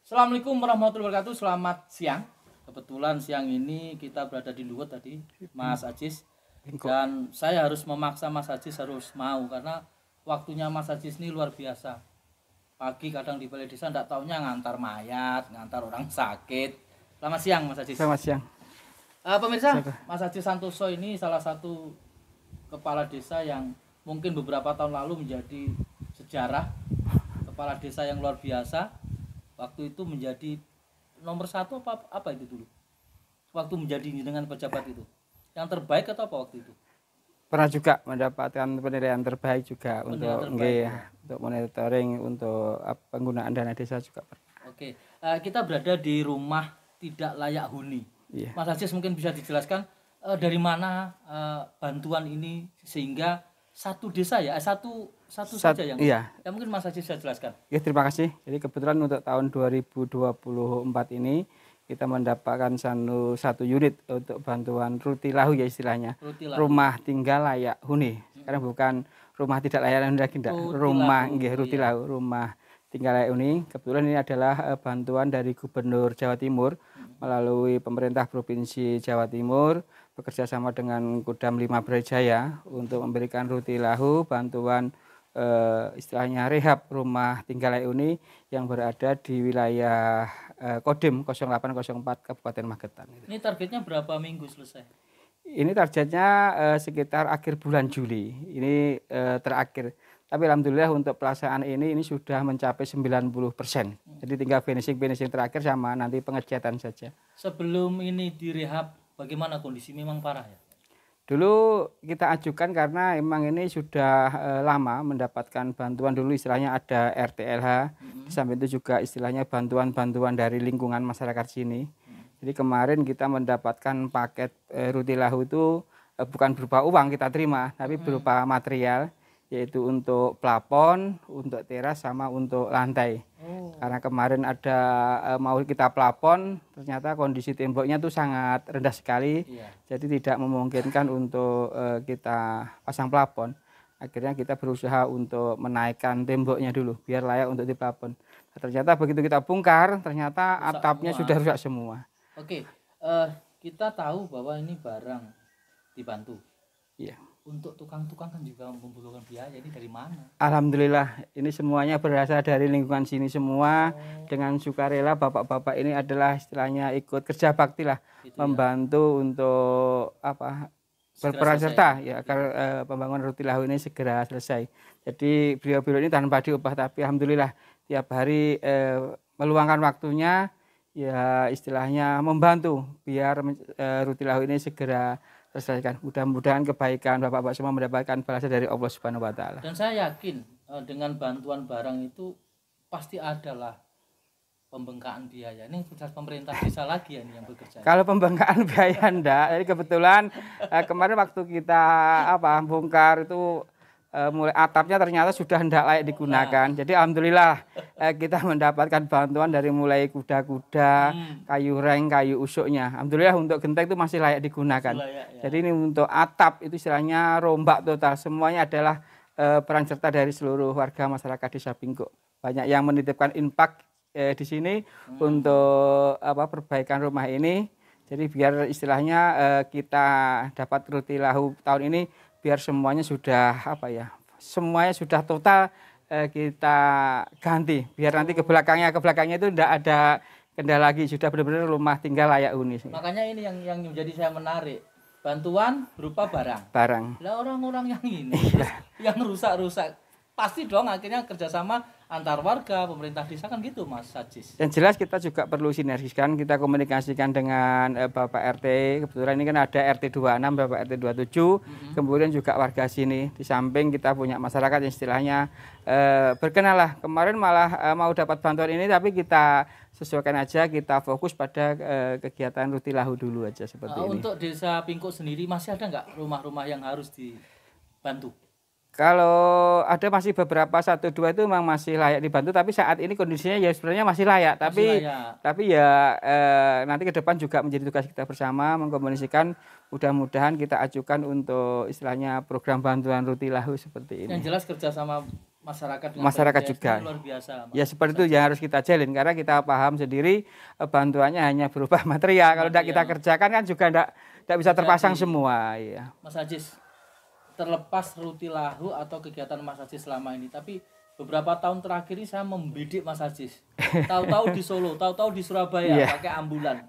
Assalamualaikum warahmatullahi wabarakatuh. Selamat siang. Kebetulan siang ini kita berada di Luwut tadi, Mas Ajis. Dan saya harus memaksa Mas Ajis harus mau karena waktunya Mas Ajis ini luar biasa. Pagi kadang di balai desa enggak taunya ngantar mayat, ngantar orang sakit. Selamat siang Mas Ajis. Selamat siang. Pemirsa, Mas Ajis Santoso ini salah satu kepala desa yang mungkin beberapa tahun lalu menjadi sejarah. Kepala desa yang luar biasa. Waktu itu menjadi nomor 1 apa itu dulu? Waktu menjadi dengan pejabat itu. Yang terbaik atau apa waktu itu? Pernah juga mendapatkan penilaian terbaik juga untuk monitoring untuk penggunaan dana desa juga pernah. Oke, kita berada di rumah tidak layak huni. Iya. Mas Ajis mungkin bisa dijelaskan dari mana bantuan ini sehingga satu desa ya, satu saja yang iya. Ya mungkin Mas Ajis bisa jelaskan. Ya, terima kasih. Jadi kebetulan untuk tahun 2024 ini kita mendapatkan satu unit untuk bantuan Rutilahu ya istilahnya. Rumah tinggal layak huni. Sekarang bukan rumah tidak layak huni lagi, rumah Rutilahu, rumah tinggal layak huni. Kebetulan ini adalah bantuan dari Gubernur Jawa Timur melalui pemerintah Provinsi Jawa Timur bekerja sama dengan Kodam 5 Brawijaya untuk memberikan Rutilahu bantuan istilahnya rehab rumah tinggal layak huni yang berada di wilayah Kodim 0804 Kabupaten Magetan. Ini targetnya berapa minggu selesai? Ini targetnya sekitar akhir bulan Juli. Ini terakhir. Tapi alhamdulillah untuk pelaksanaan ini sudah mencapai 90%. Jadi tinggal finishing terakhir sama nanti pengecatan saja. Sebelum ini direhab, bagaimana kondisi? Memang parah ya? Dulu kita ajukan karena emang ini sudah lama mendapatkan bantuan. Dulu istilahnya ada RTLH, di samping itu juga istilahnya bantuan-bantuan dari lingkungan masyarakat sini. Jadi kemarin kita mendapatkan paket Rutilahu itu bukan berupa uang kita terima, tapi berupa material, yaitu untuk plafon, untuk teras, sama untuk lantai. Karena kemarin ada mau kita plafon, ternyata kondisi temboknya tuh sangat rendah sekali, jadi tidak memungkinkan untuk kita pasang plafon. Akhirnya kita berusaha untuk menaikkan temboknya dulu, biar layak untuk diplafon. Nah, ternyata begitu kita bongkar, ternyata rusak atapnya semua. Sudah rusak semua. Oke, kita tahu bahwa ini barang dibantu. Iya. Untuk tukang-tukang kan juga membutuhkan biaya, ini dari mana? Alhamdulillah, ini semuanya berasal dari lingkungan sini semua. Dengan sukarela bapak-bapak ini adalah istilahnya ikut kerja bakti lah, gitu membantu ya. Untuk berperan serta ya agar pembangunan Rutilahu ini segera selesai. Jadi beliau-beliau ini tanpa diupah, tapi alhamdulillah tiap hari meluangkan waktunya ya istilahnya membantu biar Rutilahu ini segera selesaikan. Mudah-mudahan kebaikan Bapak-bapak semua mendapatkan balasan dari Allah Subhanahu wa taala. Dan saya yakin dengan bantuan barang itu pasti adalah pembengkakan biaya. Ini tugas pemerintah desa lagi ya ini yang bekerja. Kalau pembengkakan biaya enggak. Jadi kebetulan kemarin waktu kita bongkar itu mulai atapnya ternyata sudah hendak layak digunakan. Jadi alhamdulillah kita mendapatkan bantuan dari mulai kuda-kuda, kayu reng, kayu usuknya. Alhamdulillah untuk genteng itu masih layak digunakan. Jadi ini untuk atap itu istilahnya rombak total. Semuanya adalah peran serta dari seluruh warga masyarakat Desa Pingkuk. Banyak yang menitipkan infak di sini untuk perbaikan rumah ini. Jadi biar istilahnya kita dapat Rutilahu tahun ini biar semuanya sudah semuanya sudah total kita ganti, biar nanti ke belakangnya itu tidak ada kendala lagi, sudah benar-benar rumah tinggal layak huni. Makanya ini yang menjadi saya menarik, bantuan berupa barang. Lah orang-orang yang ini yang rusak-rusak pasti dong akhirnya kerjasama antar warga, pemerintah desa kan gitu Mas Ajis. Yang jelas kita juga perlu sinergiskan, kita komunikasikan dengan Bapak RT, kebetulan ini kan ada RT 26, Bapak RT 27, kemudian juga warga sini. Di samping kita punya masyarakat yang istilahnya berkenan lah. Kemarin malah mau dapat bantuan ini tapi kita sesuaikan aja, kita fokus pada kegiatan Rutilahu dulu aja seperti ini. Untuk Desa Pingkuk sendiri masih ada nggak rumah-rumah yang harus dibantu? Kalau ada masih beberapa 1-2 itu memang masih layak dibantu, tapi saat ini kondisinya ya sebenarnya masih layak. Tapi ya nanti ke depan juga menjadi tugas kita bersama mengkomunikasikan, mudah-mudahan kita ajukan untuk istilahnya program bantuan Rutilahu seperti ini. Yang jelas kerjasama masyarakat dengan masyarakat BPJS juga. ini luar biasa. Ya seperti itu yang harus kita jalin karena kita paham sendiri bantuannya hanya berupa material. Kalau tidak kita kerjakan kan juga tidak bisa terpasang semua. Ya. Mas Ajis, terlepas Rutilahu atau kegiatan Mas Ajis selama ini, tapi beberapa tahun terakhir ini saya membidik Mas Ajis. Tahu-tahu di Solo, tahu-tahu di Surabaya pakai ambulan.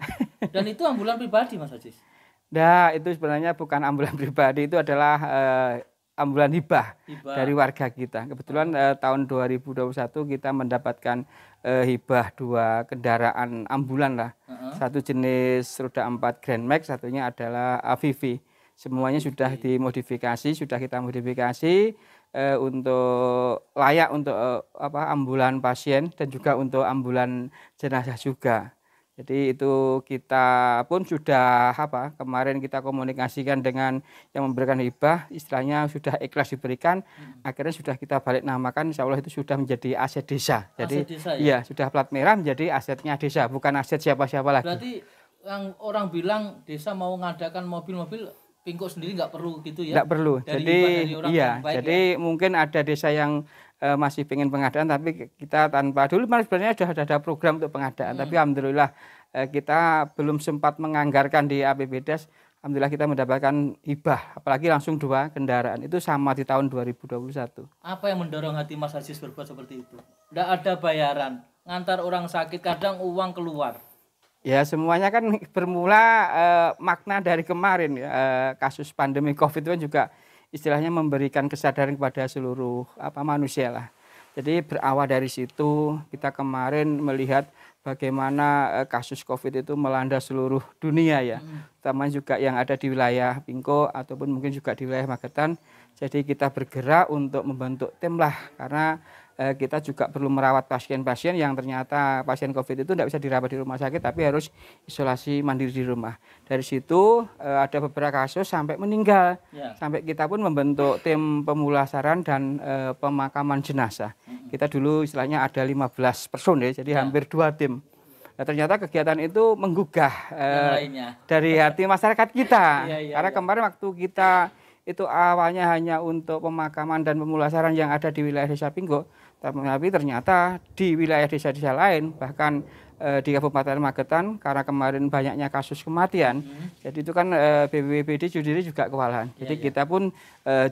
Dan itu ambulan pribadi Mas Ajis. Nah, itu sebenarnya bukan ambulan pribadi, itu adalah ambulan hibah dari warga kita. Kebetulan tahun 2021 kita mendapatkan hibah 2 kendaraan ambulan lah. Satu jenis roda 4 Grand Max, satunya adalah AVV. Semuanya sudah dimodifikasi, sudah kita modifikasi untuk layak untuk ambulan pasien dan juga untuk ambulan jenazah juga. Jadi itu kita pun sudah kemarin kita komunikasikan dengan yang memberikan hibah, istilahnya sudah ikhlas diberikan, akhirnya sudah kita balik namakan, insya Allah itu sudah menjadi aset desa. Jadi aset desa, ya? Iya, sudah plat merah menjadi asetnya desa, bukan aset siapa-siapa lagi. Berarti yang orang bilang desa mau ngadakan mobil-mobil Pingko sendiri nggak perlu gitu ya? Nggak perlu. Jadi mungkin ada desa yang masih pengen pengadaan, tapi kita tanpa dulu sebenarnya sudah ada program untuk pengadaan, tapi alhamdulillah kita belum sempat menganggarkan di APBDes. Alhamdulillah kita mendapatkan hibah, apalagi langsung 2 kendaraan. Itu sama di tahun 2021. Apa yang mendorong hati Mas Ajis berbuat seperti itu? Nggak ada bayaran, ngantar orang sakit, kadang uang keluar. Ya semuanya kan bermula makna dari kemarin kasus pandemi COVID itu kan juga istilahnya memberikan kesadaran kepada seluruh manusia lah. Jadi berawal dari situ kita kemarin melihat bagaimana kasus COVID itu melanda seluruh dunia ya. Terutama juga yang ada di wilayah Pingko ataupun mungkin juga di wilayah Magetan. Jadi kita bergerak untuk membentuk tim lah karena kita juga perlu merawat pasien-pasien yang ternyata pasien COVID itu tidak bisa dirawat di rumah sakit tapi harus isolasi mandiri di rumah. Dari situ ada beberapa kasus sampai meninggal. Sampai kita pun membentuk tim pemulasaran dan pemakaman jenazah. Kita dulu istilahnya ada 15 personil jadi hampir 2 tim. Nah, ternyata kegiatan itu menggugah dari hati masyarakat kita. Karena kemarin waktu kita itu awalnya hanya untuk pemakaman dan pemulasaran yang ada di wilayah Desa Pingko, tapi ternyata di wilayah desa-desa lain bahkan di Kabupaten Magetan karena kemarin banyaknya kasus kematian, jadi itu kan BPBD sendiri juga kewalahan. Jadi kita pun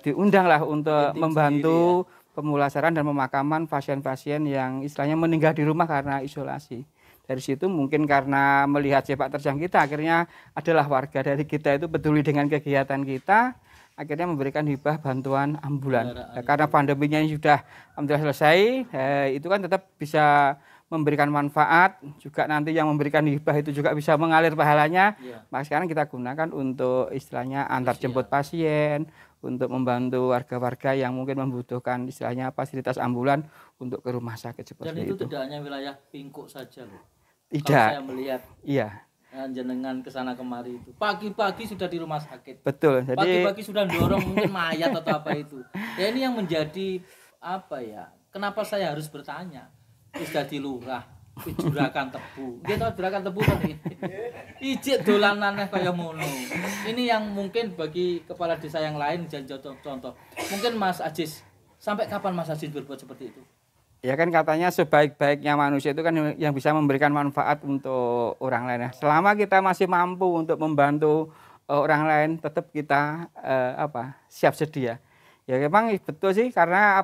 diundanglah untuk membantu pemulasaran dan pemakaman pasien-pasien yang istilahnya meninggal di rumah karena isolasi. Dari situ mungkin karena melihat sepak terjang kita, akhirnya adalah warga dari kita itu peduli dengan kegiatan kita, akhirnya memberikan hibah bantuan ambulan. Karena pandeminya sudah alhamdulillah selesai, itu kan tetap bisa memberikan manfaat, juga nanti yang memberikan hibah itu juga bisa mengalir pahalanya. Maka sekarang kita gunakan untuk istilahnya antar jemput pasien, untuk membantu warga-warga yang mungkin membutuhkan istilahnya fasilitas ambulan untuk ke rumah sakit seperti itu. Dan itu tidak hanya wilayah Pingko saja loh. Tidak. Kalau saya melihat. Iya. Jenengan kesana kemari itu pagi-pagi sudah di rumah sakit. Betul. Jadi pagi-pagi sudah dorong mungkin mayat atau apa itu. Ya ini yang menjadi kenapa saya harus bertanya. Sudah di lurah, juragan tebu. Dia tahu juragan tebu kan ijik dolanannya kayak mono. Ini yang mungkin bagi kepala desa yang lain jadi contoh. Mungkin Mas Ajis, sampai kapan Mas Ajis berbuat seperti itu? Ya kan katanya sebaik-baiknya manusia itu kan yang bisa memberikan manfaat untuk orang lain. Selama kita masih mampu untuk membantu orang lain, tetap kita siap sedia. Ya memang betul sih karena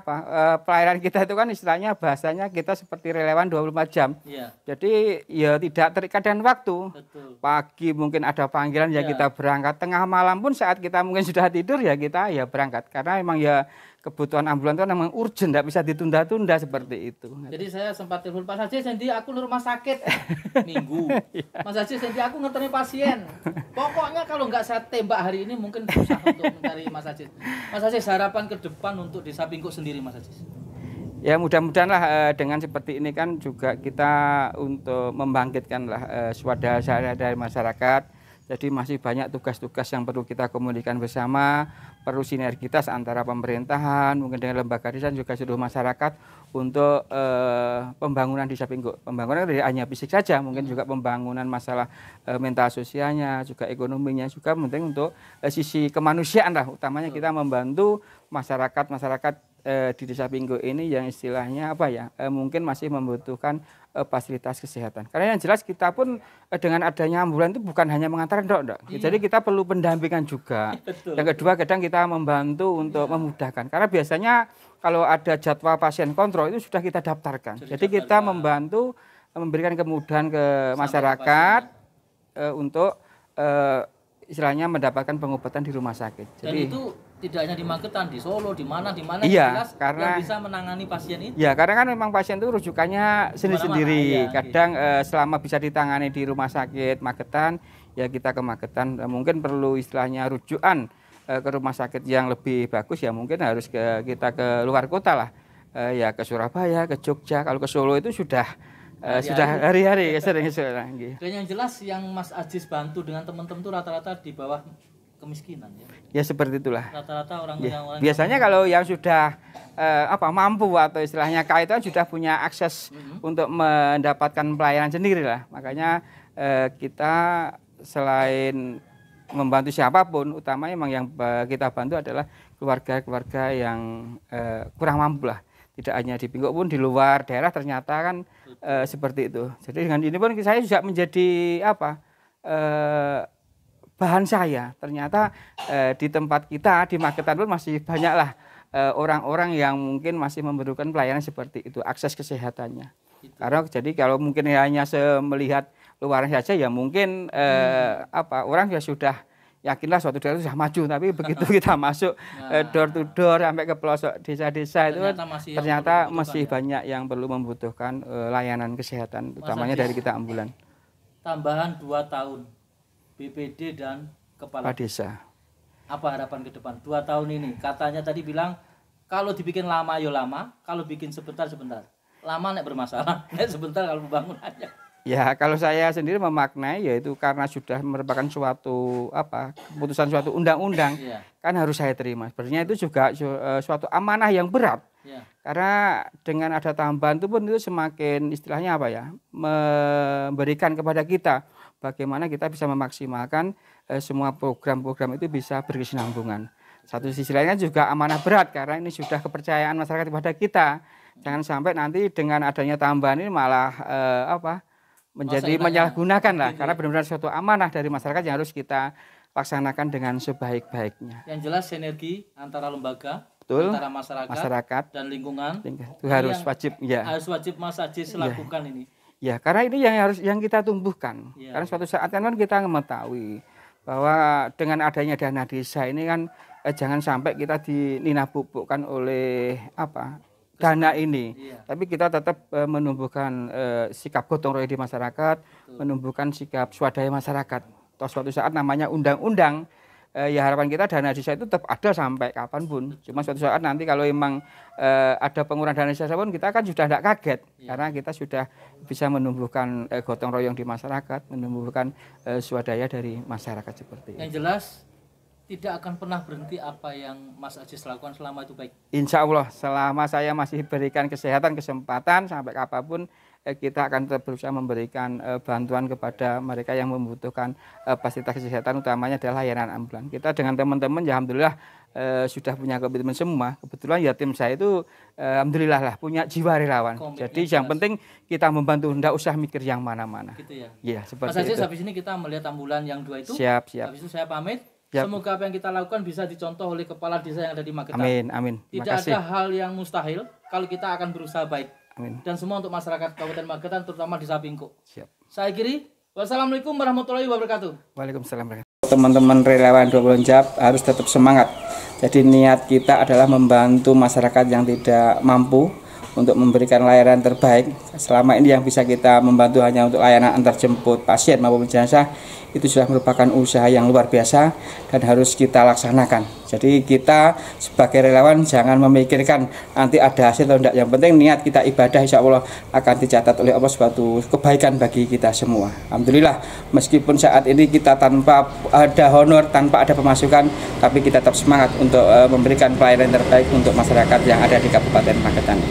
pelayanan kita itu kan istilahnya bahasanya kita seperti relawan 24 jam. Jadi ya tidak terikat dengan waktu. Betul. Pagi mungkin ada panggilan ya kita berangkat, tengah malam pun saat kita mungkin sudah tidur ya kita ya berangkat. Karena memang ya kebutuhan ambulan itu memang urgent, tidak bisa ditunda-tunda seperti itu. Jadi saya sempat telepon Pak Ajis, nanti aku di rumah sakit minggu. Mas Ajis, nanti aku ngeteni pasien. Pokoknya kalau nggak saya tembak hari ini mungkin susah untuk mencari Mas Ajis. Mas Ajis, harapan ke depan untuk Desa Pingko sendiri Mas Ajis? Ya mudah-mudahan lah dengan seperti ini kan juga kita untuk membangkitkanlah swadaya dari masyarakat. Jadi masih banyak tugas-tugas yang perlu kita komunikasikan bersama, perlu sinergitas antara pemerintahan, mungkin dengan lembaga desa juga seluruh masyarakat untuk pembangunan Desa Pingko. Pembangunan tidak hanya fisik saja, mungkin juga pembangunan masalah mental sosialnya, juga ekonominya, juga penting untuk sisi kemanusiaan lah. Utamanya kita membantu masyarakat di Desa Pinggo ini yang istilahnya apa ya, mungkin masih membutuhkan fasilitas kesehatan. Karena yang jelas kita pun dengan adanya ambulan itu bukan hanya mengantarkan dok. Iya. Jadi kita perlu pendampingan juga. Betul. Yang kedua kadang kita membantu untuk memudahkan. Karena biasanya kalau ada jadwal pasien kontrol itu sudah kita daftarkan. Sudah Jadi kita membantu memberikan kemudahan ke masyarakat untuk istilahnya mendapatkan pengobatan di rumah sakit. Dan Jadi itu tidak hanya di Magetan, di Solo, di mana iya, jelas karena yang bisa menangani pasien itu. ya, karena kan memang pasien itu rujukannya sendiri-sendiri. Iya, Kadang selama bisa ditangani di rumah sakit Magetan, ya kita ke Magetan. Mungkin perlu istilahnya rujukan ke rumah sakit yang lebih bagus, ya mungkin harus kita ke luar kota lah. Ya ke Surabaya, ke Jogja. Kalau ke Solo itu sudah hari-hari sering. Dan yang jelas yang Mas Ajis bantu dengan teman-teman itu rata-rata di bawah kemiskinan ya. Ya seperti itulah. Rata-rata orang Ya. yang Biasanya kalau yang sudah mampu atau istilahnya kaya itu kan sudah punya akses untuk mendapatkan pelayanan sendiri lah. Makanya kita selain membantu siapapun, utamanya memang yang kita bantu adalah keluarga-keluarga yang kurang mampu lah. Tidak hanya di Pinggo pun di luar daerah ternyata kan seperti itu. Jadi dengan ini pun saya juga menjadi bahan saya. Ternyata di tempat kita di Magetan pun masih banyaklah orang-orang yang mungkin masih memerlukan pelayanan seperti itu, akses kesehatannya. Karena jadi kalau mungkin hanya melihat luarnya saja ya mungkin orang ya sudah yakinlah suatu daerah itu sudah maju, tapi begitu kita masuk door to door sampai ke pelosok desa-desa itu ternyata masih banyak yang perlu membutuhkan layanan kesehatan, utamanya dari kita ambulan. Tambahan 2 tahun BPD dan kepala desa. Apa harapan ke depan 2 tahun ini? Katanya tadi bilang kalau dibikin lama ya lama, kalau bikin sebentar. Lama nek bermasalah, nek sebentar kalau pembangunannya. Ya, kalau saya sendiri memaknai yaitu karena sudah merupakan suatu keputusan suatu undang-undang, kan harus saya terima. Sebenarnya itu juga suatu amanah yang berat. Karena dengan ada tambahan itu pun itu semakin istilahnya memberikan kepada kita bagaimana kita bisa memaksimalkan semua program-program itu bisa berkesinambungan. Satu sisi lainnya juga amanah berat karena ini sudah kepercayaan masyarakat kepada kita. Jangan sampai nanti dengan adanya tambahan ini malah menjadi menyalahgunakan lah, karena benar-benar suatu amanah dari masyarakat yang harus kita laksanakan dengan sebaik-baiknya. Yang jelas sinergi antara lembaga, antara masyarakat dan lingkungan itu harus wajib, ya. Harus wajib Mas Ajis lakukan ini. Ya, karena ini yang kita tumbuhkan. Karena suatu saat kan kita mengetahui bahwa dengan adanya dana desa ini kan jangan sampai kita dinabubukkan oleh dana ini, tapi kita tetap menumbuhkan sikap gotong royong di masyarakat, menumbuhkan sikap swadaya masyarakat. Toh suatu saat namanya undang-undang, ya harapan kita dana desa itu tetap ada sampai kapanpun. Cuma suatu saat nanti kalau memang ada pengurangan dana desa pun kita kan sudah tidak kaget, karena kita sudah bisa menumbuhkan gotong royong di masyarakat, menumbuhkan swadaya dari masyarakat seperti itu. Yang jelas tidak akan pernah berhenti apa yang Mas Ajis lakukan selama itu baik. Insya Allah selama saya masih berikan kesehatan, kesempatan sampai kapanpun kita akan terus berusaha memberikan bantuan kepada mereka yang membutuhkan fasilitas kesehatan, utamanya adalah layanan ambulan. Kita dengan teman-teman ya alhamdulillah sudah punya komitmen semua. Kebetulan ya tim saya itu alhamdulillah lah punya jiwa relawan. Jadi yang penting kita membantu, tidak usah mikir yang mana-mana. Gitu ya. Iya, seperti Mas Ajis, itu. habis ini kita melihat ambulan yang 2 itu. Siap. Habis itu saya pamit. Yep. Semoga apa yang kita lakukan bisa dicontoh oleh kepala desa yang ada di Magetan. Amin. Tidak ada hal yang mustahil kalau kita akan berusaha baik. Amin. Dan semua untuk masyarakat Kabupaten Magetan, terutama di Desa Pinggo. Siap. Saya akhiri. Wassalamualaikum warahmatullahi wabarakatuh. Waalaikumsalam. Teman-teman relawan 20 Jab harus tetap semangat. Jadi niat kita adalah membantu masyarakat yang tidak mampu untuk memberikan layanan terbaik. Selama ini yang bisa kita membantu hanya untuk layanan antar jemput pasien maupun jenazah, itu sudah merupakan usaha yang luar biasa dan harus kita laksanakan. Jadi kita sebagai relawan jangan memikirkan nanti ada hasil atau tidak. Yang penting niat kita ibadah, insya Allah akan dicatat oleh Allah suatu kebaikan bagi kita semua. Alhamdulillah, meskipun saat ini kita tanpa ada honor, tanpa ada pemasukan, tapi kita tetap semangat untuk memberikan pelayanan terbaik untuk masyarakat yang ada di Kabupaten Magetan.